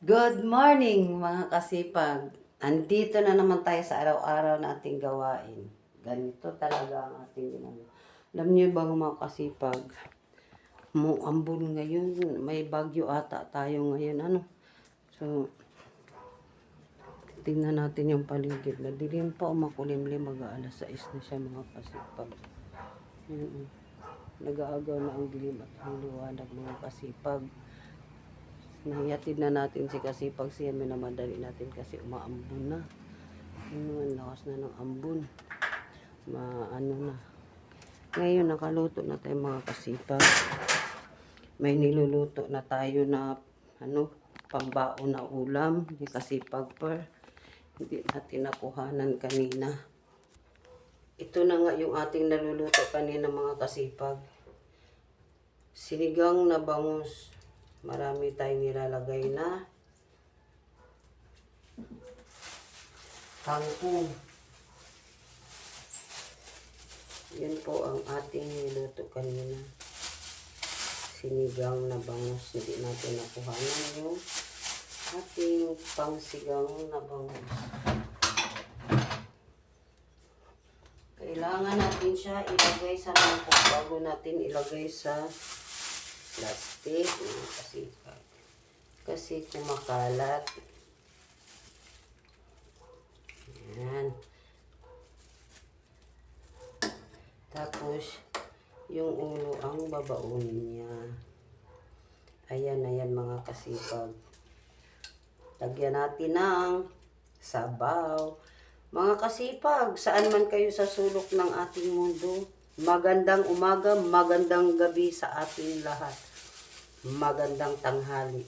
Good morning mga kasipag. Andito na naman tayo sa araw-araw nating gawain. Ganito talaga ang ating ginagawa. Alam niyo ba mga kasipag, ambon ngayon, may bagyo ata tayo ngayon. So, tingnan natin yung paligid. Madilim pa o makulimlim, mag-aalas 6 na siya mga kasipag. Nag-aagaw na ang dilim at ang liwanag mga kasipag. Nahiyatid na natin si Kasipag siya, minamadali natin kasi umaambon na. Ang lakas na ng ambon. Na. Ngayon nakaluto na tayo mga Kasipag. May niluluto na tayo na pambaon na ulam ni Kasipag per. Hindi natin nakuhanan kanina. Ito na nga yung ating naluluto kanina mga Kasipag. Sinigang na bangus. Marami tayong nilalagay na kangkong. Yan po ang ating niluto kanina. Sinigang na bangus. Hindi natin nakuhanan yung ating pangsigang na bangus. Kailangan natin siya ilagay sa mangkok bago natin ilagay sa plastic, kasi kumakalat. Yan. Tapos yung ulo ang babaunin niya. Ayan mga kasipag. Lagyan natin ng sabaw. Mga kasipag, saan man kayo sa sulok ng ating mundo, magandang umaga, magandang gabi sa ating lahat. Magandang tanghali.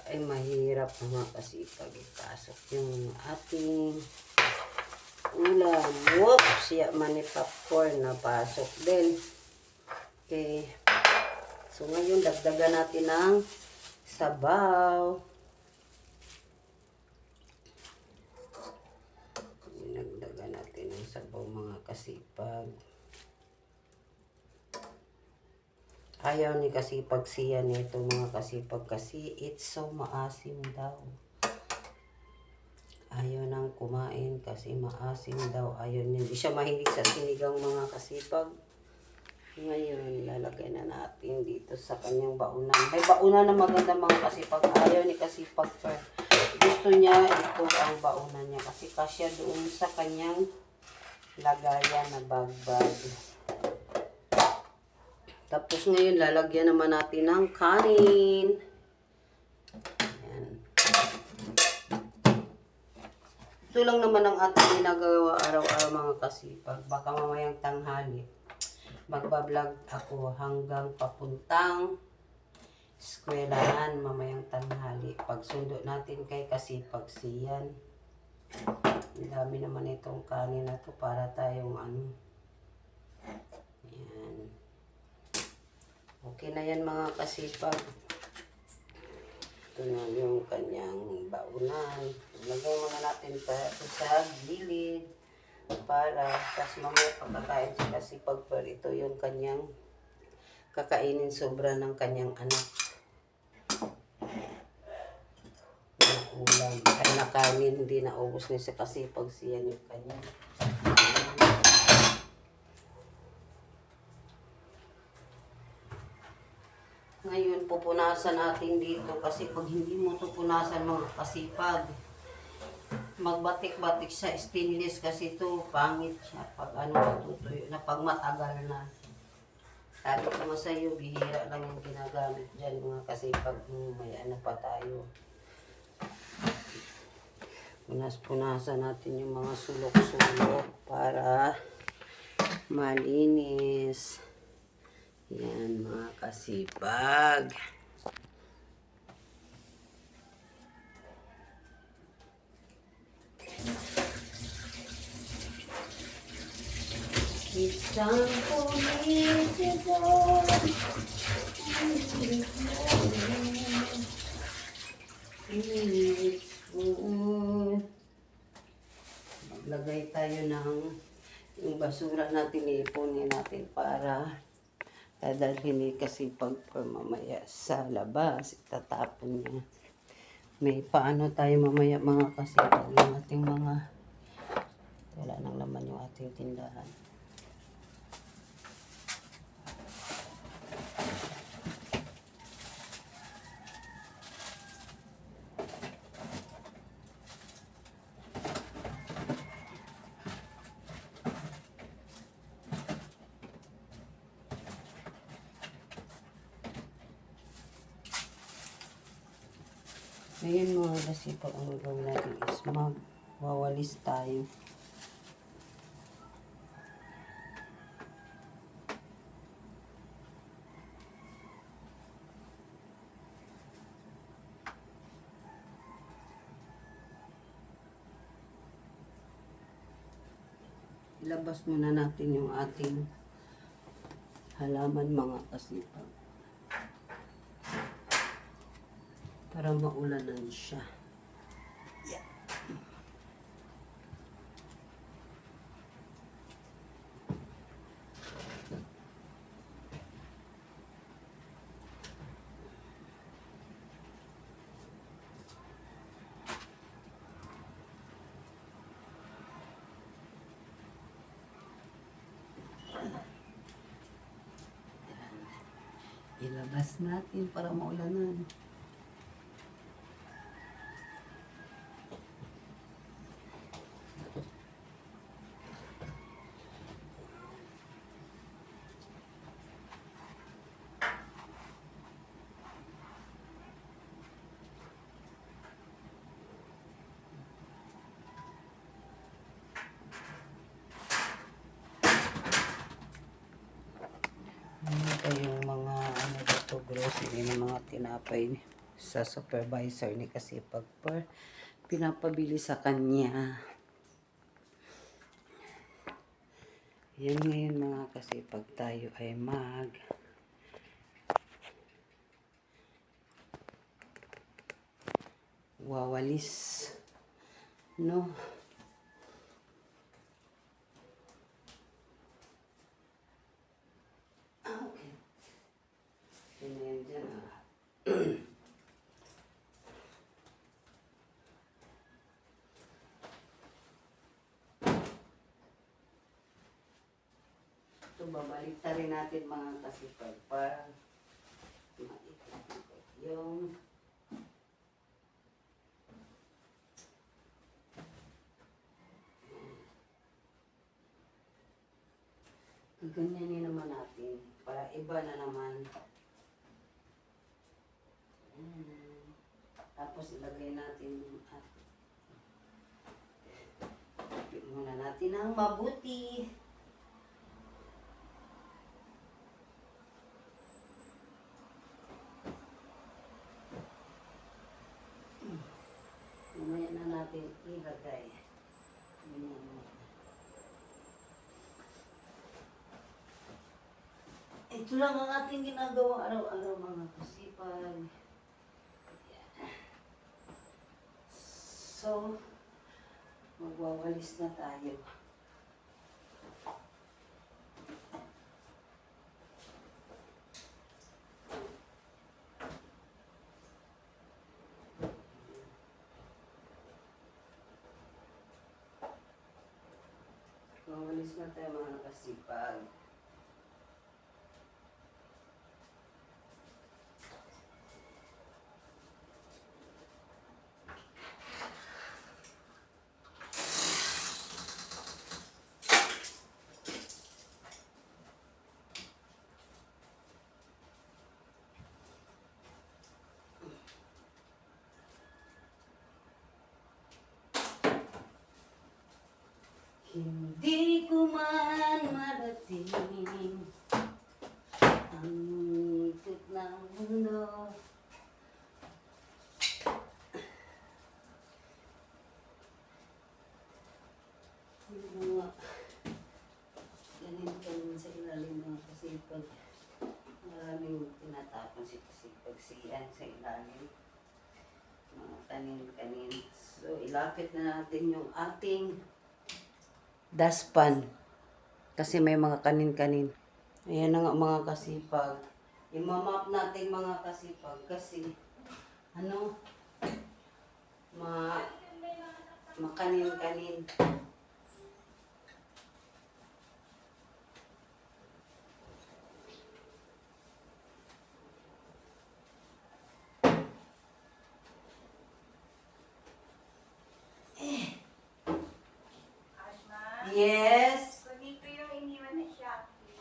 Ay mahirap mga kasipag ipasok yung ating ulam. Whoops! Siya mani popcorn na pasok din. Okay. So ngayon dagdagan natin ng sabaw. Dagdagan natin ng sabaw mga kasipag. Ayaw ni Kasipag siya nito mga kasipag kasi it's so maasim daw. Ayaw nang kumain kasi maasim daw. Ayaw niya. Hindi siya mahilig sa sinigang mga kasipag. Ngayon, lalagay na natin dito sa kanyang baunan. May baunan na maganda mga kasipag. Ayaw ni Kasipag per. Gusto niya ito ang baunan niya kasi kasya doon sa kanyang lagayan na bagbag. Tapos ngayon, lalagyan naman natin ng kanin. Ayan. Ito lang naman ang ating ginagawa araw-araw mga kasipag. Baka mamayang tanghali, magbablog ako hanggang papuntang eskwelahan mamayang tanghali. Pagsundo natin kay Kasipag siyan. Ang dami naman itong kanin na to para tayong Ayan. Okay na yan mga kasipag. Ito na yung kanyang baunan. Lagay muna natin ito sa gilid para tas mamaya pagkakain si Kasipag per ito yung kanyang kakainin sobra ng kanyang anak. Ng ulam. Ay nakainin, hindi naubos ni si Kasipag siyan yung kanyang. Ngayon, pupunasan natin dito kasi pag hindi mo ito punasan mga kasipag, magbatik-batik sa stainless kasi ito, pangit siya pag matutuyo na pag matagal na. Sabi ko nga sa iyo, bihira lang yung ginagamit dyan mga kasipag, may pa tayo. Punas-punasan natin yung mga sulok-sulok para malinis. Yan mga kasipag. Isang felicidad. Maglagay tayo ng yung basura natin, ipunin natin para Dadalhin ni Kasipag for mamaya sa labas. Itatapon niya. May paano tayo mamaya mga Kasipag yung ating mga wala nang laman yung ating tindahan. Ngayon mga Kasipag, ang gagawin natin is magwawalis tayo. Ilabas muna natin yung ating halaman mga Kasipag. Para maulanan siya. Yeah. Ilabas natin para maulanan. Yung mga ano dito, grocery ng mga tinapay sa supervisor ni Kasipag per pinapabili sa kanya. Yan ngayon mga Kasipag, tayo ay wawalis, no? Okay. Yan dyan, ito, babalik ta rin natin mga Kasipag para maikot yung ganyanin naman natin para iba na naman. Tapos ilagay natin muna natin ang mabuti. Mamaya na natin ilagay. Ito lang ang ating ginagawa araw-araw mga Kasipag. So, magwawalis na tayo. Magwawalis na tayo mga Kasipag. Hindi ko man marating ang ikot ng mundo. Yung mga ganin sa ilalim mga Kasipag. Maraming tinatapon si Kasipag siyan sa ilalim. Mga kanin-kanin. So, ilapit na natin yung ating daspan kasi may mga kanin-kanin. Ayan na nga mga kasipag. Imamap natin mga kasipag kasi ano, ma makanin-kanin. Yes. Kunin ko yung iniwan na Shopee.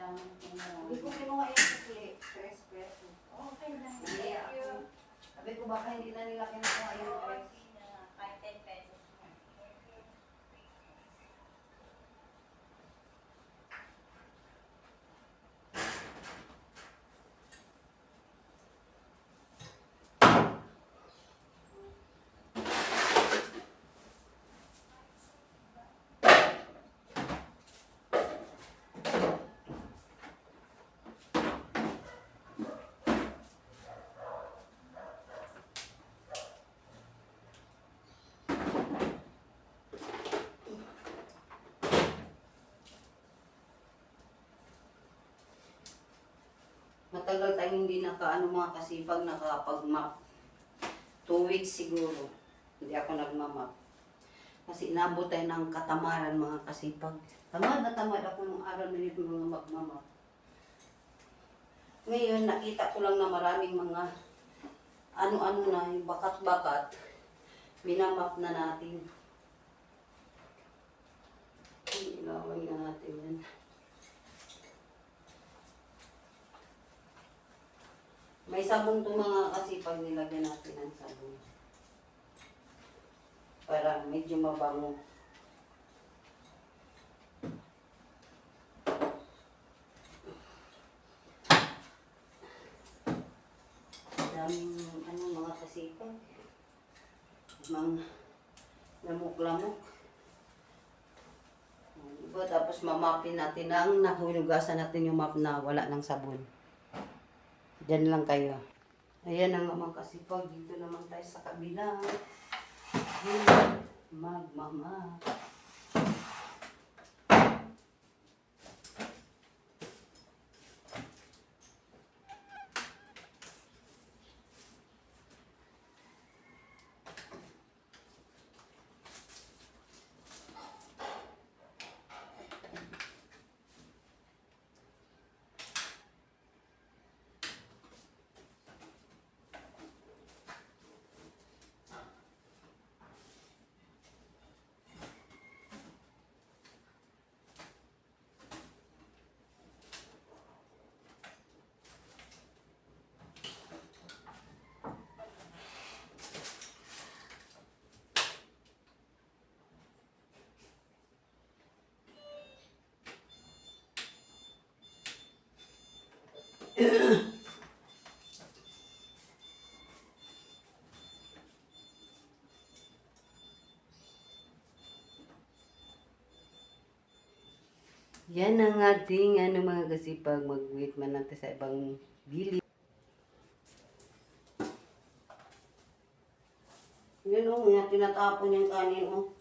Hindi ko kinuha yung espresso. Okay lang. Hindi, Thank you. sabi ko baka hindi na nila kinuha yung Oo, espresso. sige na. Kahit 10 pesos. Matagal tayong hindi nakaano mga kasipag nakapag-map. 2 weeks siguro. Hindi ako nagmamap. Kasi inabot tayo ng katamaran mga kasipag. Tamad na tamad ako nung araw na nito mga magmamap. Ngayon nakita ko lang na maraming mga ano-ano na yung bakat-bakat. Minamap na natin. Ilawan na natin yan. May sabon to mga kasipag, nilagyan natin ng sabon. Para medyo mabango. Daming ano mga kasipag. Mga lamok-lamok. Diba? Tapos mamapin natin ang nahulugasan natin yung map na wala ng sabon. Diyan lang kayo. Ayan ang mga kasipag. Dito naman tayo sa kabila. Magmama. Yan ang ating ano mga kasipag. Mag-wait man natin sa ibang gilid. Yun o, tinatapon yung kanin o.